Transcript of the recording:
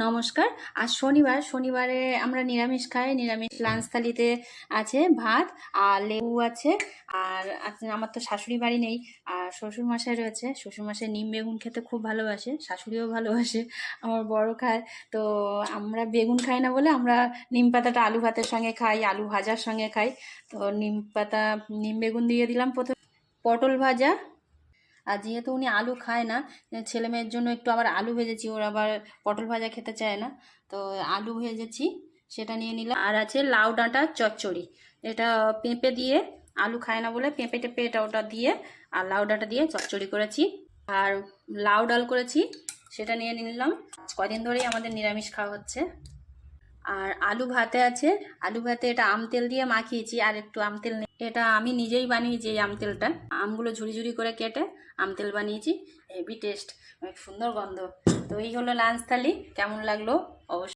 নমস্কার। আজ শনিবার, শনিবারে আমরা নিরামিষ খাই। নিরামিষ লাঞ্চ থালিতে আছে ভাত আর লেবু আছে। আর আমার তো শাশুড়ি বাড়ি নেই, আর শ্বশুরমশাই রয়েছে। শ্বশুরমশাই নিম বেগুন খেতে খুব ভালোবাসে, শাশুড়িও ভালোবাসে, আমার বড় খায়। তো আমরা বেগুন খাই না বলে আমরা নিম পাতাটা আলু ভাতের সঙ্গে খাই, আলু ভাজার সঙ্গে খাই। তো নিম বেগুন দিয়ে দিলাম প্রথমে, পটল ভাজা। আর যেহেতু উনি আলু খায় না, ছেলে মেয়ের জন্য একটু আবার আলু ভেজেছি, ওরা আবার পটল ভাজা খেতে চায় না। তো আলু ভেজেছি, সেটা নিয়ে নিলাম। আর আছে লাউ ডাঁটা চচ্চড়ি, এটা পেঁপে দিয়ে, আলু খায় না বলে পেঁপে টেপে এটা ওটা দিয়ে আর লাউ ডাঁটা দিয়ে চচ্চড়ি করেছি। আর লাউ ডাল করেছি, সেটা নিয়ে নিলাম। কদিন ধরেই আমাদের নিরামিষ খাওয়া হচ্ছে। আর আলু ভাতে আছে, আলু ভাতে এটা আম তেল দিয়ে মাখিয়েছি, আর একটু আম তেল এটা আমি নিজেই বানিয়েছি। এই আম তেলটা, আমগুলো ঝুড়ি ঝুড়ি করে কেটে আম তেল বানিয়েছি। হেভি টেস্ট, অনেক সুন্দর গন্ধ। তো এই হলো লাঞ্চ থালি। কেমন লাগলো অবশ্যই।